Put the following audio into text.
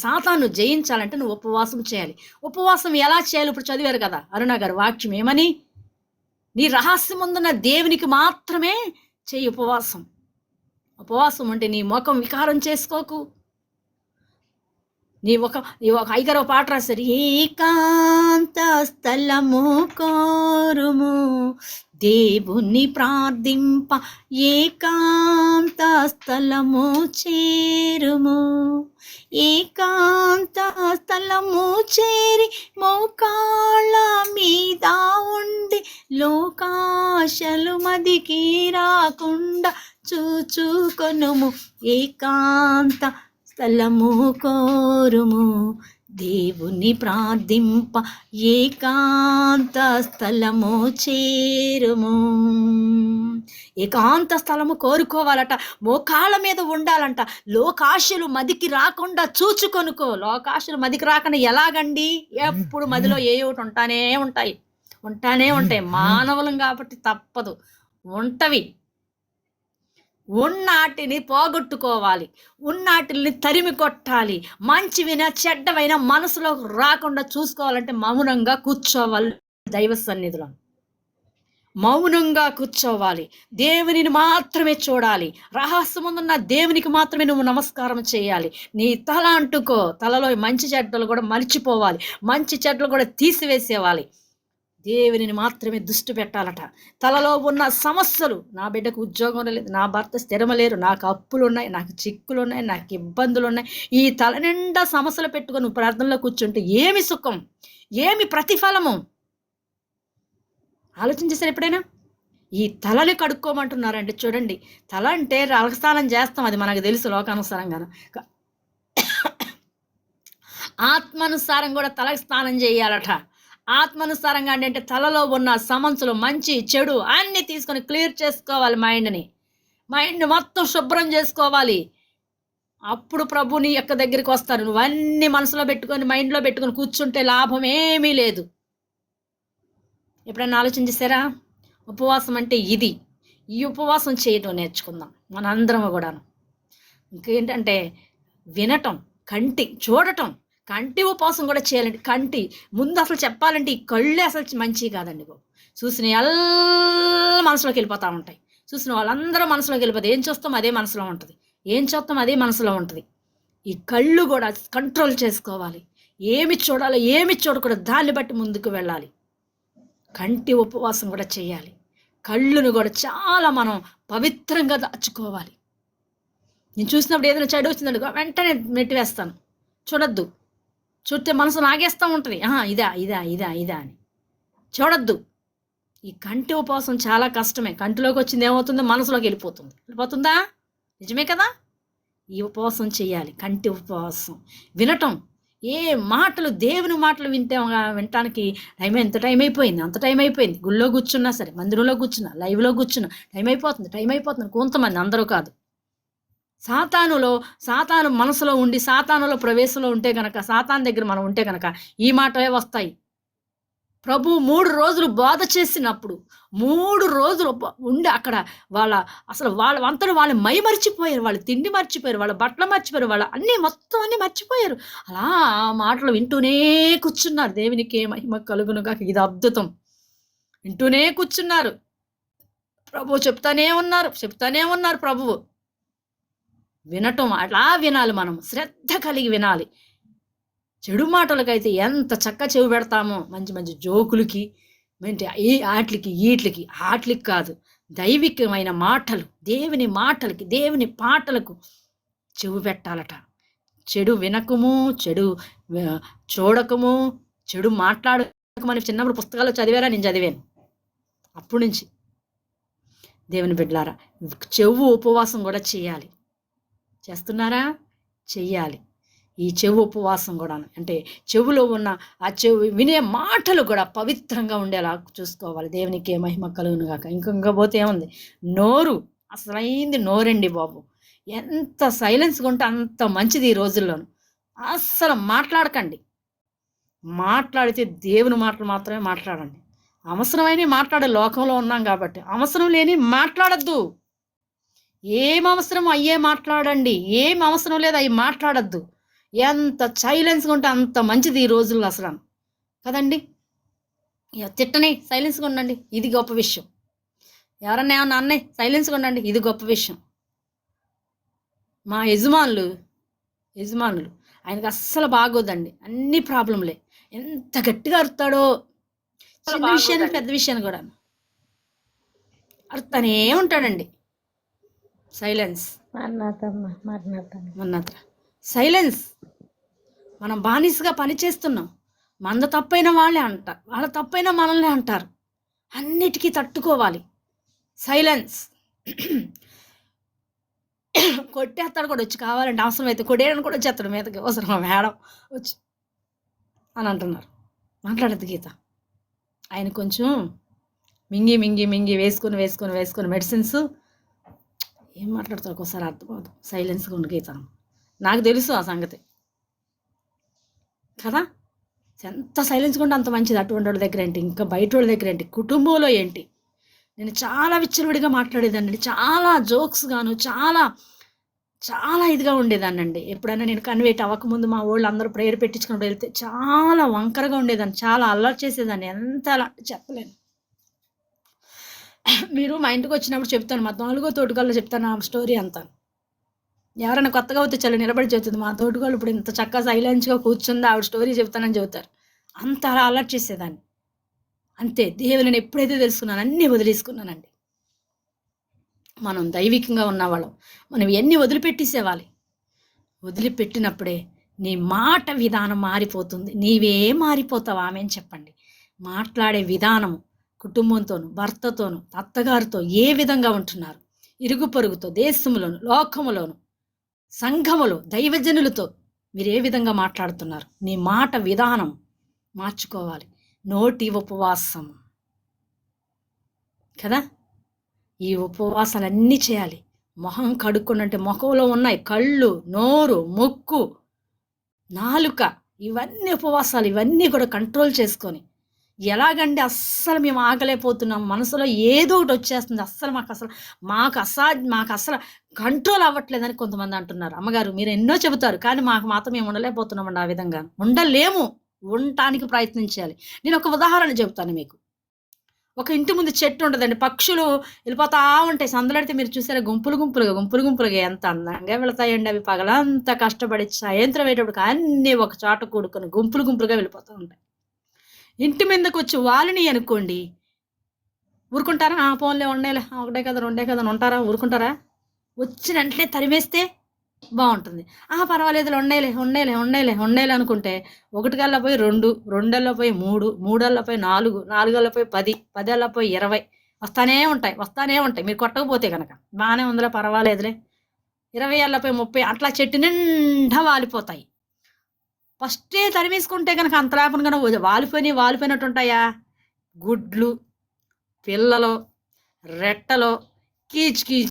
సాతాను జయించాలంటే నువ్వు ఉపవాసం చేయాలి. ఉపవాసం ఎలా చేయాలి ఇప్పుడు చదివారు కదా అరుణ గారు వాక్యం ఏమని? నీ రహస్యముందున్న దేవునికి మాత్రమే చెయ్యి ఉపవాసం. ఉపవాసం అంటే నీ ముఖం వికారం చేసుకోకు. నీ ఒక ఐగరో పాట రాశారు, ఏకాంత స్థలము కోరుము దేవుని ప్రార్థింప ఏకాంత స్థలము చేరుము, ఏకాంత స్థలము చేరి మోకాళ్ళ మీద ఉండి లోకాశలు మదికి రాకుండా చూచుకొనుము, ఏకాంత స్థలము కోరుము దేవుని ప్రార్థింప ఏకాంత స్థలము చేరుము. ఏకాంత స్థలము కోరుకోవాలట, మోకాళ్ళ మీద ఉండాలంట, లోకాశలు మదికి రాకుండా చూచుకొనుకో. లోకాశలు మదికి రాకుండా ఎలాగండి? ఎప్పుడు మదిలో ఏ ఒకటి ఉంటానే ఉంటాయి. మానవులం కాబట్టి తప్పదు, ఉంటవి. ఉన్నాటిని పోగొట్టుకోవాలి, ఉన్నాటిని తరిమి కొట్టాలి. మంచివిన చెడ్డవైన మనసులో రాకుండా చూసుకోవాలంటే మౌనంగా కూర్చోవాలి. దైవ సన్నిధిలో మౌనంగా కూర్చోవాలి, దేవునిని మాత్రమే చూడాలి, రహస్యమున్న దేవునికి మాత్రమే నువ్వు నమస్కారం చేయాలి. నీ తల అంటుకో, తలలో మంచి చెడ్డలు కూడా మర్చిపోవాలి, మంచి చెడ్డలు కూడా తీసివేసేవాలి. దేవునిని మాత్రమే దృష్టి పెట్టాలట. తలలో ఉన్న సమస్యలు, నా బిడ్డకు ఉద్యోగం లేదు, నా భర్త స్థిరమలేరు, నాకు అప్పులు ఉన్నాయి, నాకు చిక్కులు ఉన్నాయి, నాకు ఇబ్బందులు ఉన్నాయి, ఈ తల నిండా సమస్యలు పెట్టుకొని నువ్వు ప్రార్థనలో కూర్చుంటే ఏమి సుఖం, ఏమి ప్రతిఫలము? ఆలోచించేసారు ఎప్పుడైనా? ఈ తలని కడుక్కోమంటున్నారంటే చూడండి, తల అంటే రక్తస్నానం చేస్తాం, అది మనకు తెలుసు లోకానుసారంగా. ఆత్మానుసారం కూడా తలకు స్నానం చేయాలట. ఆత్మానుసారంగా అంటే తలలో ఉన్న సమస్యలు, మంచి చెడు అన్నీ తీసుకొని క్లియర్ చేసుకోవాలి. మైండ్ మొత్తం శుభ్రం చేసుకోవాలి. అప్పుడు ప్రభు నీ యొక్క దగ్గరికి వస్తారు. నువ్వు అన్ని మనసులో పెట్టుకొని మైండ్లో పెట్టుకొని కూర్చుంటే లాభం ఏమీ లేదు. ఎప్పుడైనా ఆలోచించేసారా? ఉపవాసం అంటే ఇది. ఈ ఉపవాసం చేయటం నేర్చుకుందాం మనందరం కూడాను. ఇంకేంటంటే వినటం, చూడటం, కంటి ఉపవాసం కూడా చేయాలండి. కంటి ముందు అసలు చెప్పాలంటే ఈ కళ్ళే అసలు మంచివి కాదండి బాబు. చూసిన ಎಲ್ಲ మనసులోకి వెళ్ళిపోతూ ఉంటాయి. చూసిన వాళ్ళందరూ మనసులోకి వెళ్ళిపోతాయి. ఏం చూస్తాం అదే మనసులో ఉంటుంది, ఏం చూస్తాం అదే మనసులో ఉంటుంది. ఈ కళ్ళు కూడా కంట్రోల్ చేసుకోవాలి. ఏమి చూడాలో ఏమి చూడకూడదు, దాన్ని బట్టి ముందుకు వెళ్ళాలి. కంటి ఉపవాసం కూడా చేయాలి. కళ్ళును కూడా చాలా మనం పవిత్రంగా దాచుకోవాలి. నేను చూసినప్పుడు ఏదైనా చెడు వచ్చిందండి వెంటనే నెట్టివేస్తాను, చూడొద్దు. చూస్తే మనసు లాగేస్తూ ఉంటుంది, ఇదా అని చూడొద్దు. ఈ కంటి ఉపవాసం చాలా కష్టమే. కంటిలోకి వచ్చింది ఏమవుతుందో మనసులోకి వెళ్ళిపోతుందా? నిజమే కదా? ఈ ఉపవాసం చేయాలి, కంటి ఉపవాసం. వినటం, ఏ మాటలు, దేవుని మాటలు వినటానికి ఎంత టైం అయిపోయింది, అంత టైం అయిపోయింది. గుళ్ళో కూర్చున్నా సరే, మందిరంలో కూర్చున్నా, లైవ్లో కూర్చున్నా, టైం అయిపోతుంది. కొంతమంది, అందరూ కాదు. సాతాను మనసులో ఉండి సాతానులో ప్రవేశంలో ఉంటే గనక, సాతాను దగ్గర మనం ఉంటే గనక ఈ మాటలే వస్తాయి. ప్రభు 3 రోజులు బోధ చేసినప్పుడు 3 రోజులు ఉండి అక్కడ వాళ్ళంతా వాళ్ళు మర్చిపోయారు, వాళ్ళు తిండి మర్చిపోయారు, వాళ్ళ బట్టలు మర్చిపోయారు, వాళ్ళ మొత్తం అన్నీ మర్చిపోయారు. అలా మాటలు వింటూనే కూర్చున్నారు. దేవునికి మహిమ కలుగునుగా. ఇది అద్భుతం. వింటూనే కూర్చున్నారు. ప్రభు చెప్తానే ఉన్నారు ప్రభువు. వినటం అలా వినాలి, మనం శ్రద్ధ కలిగి వినాలి. చెడు మాటలకైతే ఎంత చక్క చెవి పెడతామో, మంచి మంచి జోకులకి, ఆటలకి కాదు, దైవికమైన మాటలు, దేవుని మాటలకి, దేవుని పాటలకు చెవి పెట్టాలట. చెడు వినకము, చెడు చూడకము, చెడు మాట్లాడకమని చిన్నప్పుడు పుస్తకాలు చదివారా? నేను చదివాను. అప్పటి నుంచి దేవుని బిడ్డలారా, చెవు ఉపవాసం కూడా చేయాలి. చేస్తున్నారా? చెయ్యాలి. ఈ చెవు ఉపవాసం కూడా అంటే చెవులో ఉన్న ఆ వినే మాటలు కూడా పవిత్రంగా ఉండేలా చూసుకోవాలి. దేవునికి మహిమ కలుగును గాక. ఇంకా పోతే ఏముంది? నోరు, అసలైంది నోరండి బాబు. ఎంత సైలెన్స్గా ఉంటే అంత మంచిది ఈ రోజుల్లోనూ. అస్సలు మాట్లాడకండి. మాట్లాడితే దేవుని మాటలు మాత్రమే మాట్లాడండి. అవసరమైన మాట్లాడే లోకంలో ఉన్నాం కాబట్టి అవసరం లేని మాట్లాడద్దు. ఏం అవసరం అయ్యే మాట్లాడండి, ఏం అవసరం లేదు అవి మాట్లాడద్దు. ఎంత సైలెన్స్గా ఉంటే అంత మంచిది ఈ రోజుల్లో అసలు కదండి. తిట్టని సైలెన్స్గా ఉండండి, ఇది గొప్ప విషయం. ఎవరన్నా ఏమన్నా అన్నయ్య సైలెన్స్గా ఉండండి, ఇది గొప్ప విషయం. మా యజమానులు ఆయనకు అస్సలు బాగోదండి, అన్ని ప్రాబ్లంలే. ఎంత గట్టిగా అరుతాడో, చిన్న విషయానికి పెద్ద విషయాన్ని కూడా అరుతానే ఉంటాడండి. Silence silence. మనం బానిసగా పనిచేస్తున్నాం. మంద తప్పైన వాళ్ళే అంటారు, వాళ్ళ తప్పైన మనల్ని అంటారు. అన్నిటికీ తట్టుకోవాలి. సైలెన్స్. కొట్టేస్తాడు కూడా వచ్చి, కావాలంటే అవసరమైతే కొడేయడానికి కూడా వచ్చేస్తాడు మీదకి, అవసరం మేడం వచ్చి అని అంటున్నారు. మాట్లాడద్దు గీత. ఆయన కొంచెం మింగి మింగి మింగి వేసుకొని వేసుకొని వేసుకొని మెడిసిన్స్ ఏం మాట్లాడతారు ఒక్కోసారి అర్థమవుతుంది. సైలెన్స్గా ఉండి గీత, నాకు తెలుసు ఆ సంగతి కదా. ఎంత సైలెన్స్గా ఉంటే అంత మంచిది. అటువంటి వాళ్ళ దగ్గర ఏంటి, ఇంకా బయట వాళ్ళ దగ్గర ఏంటి, కుటుంబంలో ఏంటి. నేను చాలా విచ్చలవిడిగా మాట్లాడేదాన్ని, చాలా జోక్స్ గాను, చాలా చాలా ఇదిగా ఉండేదాన్నండి. ఎప్పుడైనా నేను కన్వేట్ అవ్వకముందు మా వాళ్ళు అందరూ ప్రేయర్ పెట్టించుకుని వెళ్తే చాలా వంకరగా ఉండేదాన్ని, చాలా అల్లరి చేసేదాన్ని. ఎంత అలా చెప్పలేను. మీరు మా ఇంటికి వచ్చినప్పుడు చెప్తాను, మా 4వ తోటకల్లో చెప్తాను ఆ స్టోరీ అంతా. ఎవరైనా కొత్తగా వస్తే చాలా నిలబడి చెప్తుంది, మా తోటకోళ్ళు ఇప్పుడు ఇంత చక్కగా సైలెన్స్గా కూర్చుంది, ఆవిడ స్టోరీ చెప్తానని చెబుతారు. అంత అలా అలర్ట్ చేసేదాన్ని. అంతే, దేవుని ఎప్పుడైతే తెలుసుకున్నాను అన్నీ వదిలేసుకున్నానండి. మనం దైవికంగా ఉన్నవాళ్ళం, మనం ఎన్ని వదిలిపెట్టేసేవాలి. వదిలిపెట్టినప్పుడే నీ మాట విధానం మారిపోతుంది. నీవే మారిపోతావు. ఆమె చెప్పండి. మాట్లాడే విధానం కుటుంబంతోను, భర్తతోను, అత్తగారితో ఏ విధంగా ఉంటున్నారు, ఇరుగు పొరుగుతో, దేశములోను, లోకములోను, సంఘములో, దైవజనులతో మీరు ఏ విధంగా మాట్లాడుతున్నారు. నీ మాట విధానం మార్చుకోవాలి. నోటి ఉపవాసం కదా. ఈ ఉపవాసాలన్నీ చేయాలి. మొహం కడుక్కొని, ముఖంలో ఉన్నాయి కళ్ళు, నోరు, ముక్కు, నాలుక, ఇవన్నీ ఉపవాసాలు. ఇవన్నీ కూడా కంట్రోల్ చేసుకొని, ఎలాగంటే అస్సలు మేము ఆగలేకపోతున్నాం, మనసులో ఏదో ఒకటి వచ్చేస్తుంది, అస్సలు మాకు అస్సలు కంట్రోల్ అవ్వట్లేదని కొంతమంది అంటున్నారు. అమ్మగారు మీరు ఎన్నో చెబుతారు, కానీ మాకు మాత్రం మేము ఉండలేకపోతున్నామండి. ఆ విధంగా ఉండలేము, ఉండటానికి ప్రయత్నించాలి. నేను ఒక ఉదాహరణ చెబుతాను మీకు. ఒక ఇంటి ముందు చెట్టు ఉంటుందండి, పక్షులు వెళ్ళిపోతా ఉంటాయి. సందలడితే మీరు చూసారా, గుంపులుగా ఎంత అందంగా వెళతాయండి అవి. పగలంతా కష్టపడి సాయంత్రం అయ్యేటప్పుడు అన్నీ ఒక చోట కూడుకొని గుంపులుగా వెళ్ళిపోతూ ఉంటాయి. ఇంటి మీదకి వచ్చి వాళ్ళని అనుకోండి, ఊరుకుంటారా? పోన్లే, ఉండేలే, ఒకటే కదా రెండే కదా ఉంటారా? ఊరుకుంటారా? వచ్చిన వెంటనే తరిమేస్తే బాగుంటుంది. పర్వాలేదు, ఉండేలే అనుకుంటే 1 పోయి 2, 2 పోయి 3, 3 పోయి 4, 4 పోయి 10, 10 పోయి 20 వస్తానే ఉంటాయి. మీరు కొట్టకపోతే కనుక బాగానే ఉందిలే, పర్వాలేదులే. 20 పోయి 30 అట్లా చెట్టు నిండా వాలిపోతాయి. ఫస్టే తరిమేసుకుంటే కనుక అంత లేకుండా కనుక వాలిపోయినట్టు ఉంటాయా? గుడ్లు, పిల్లలు, రెట్టలు, కీచ్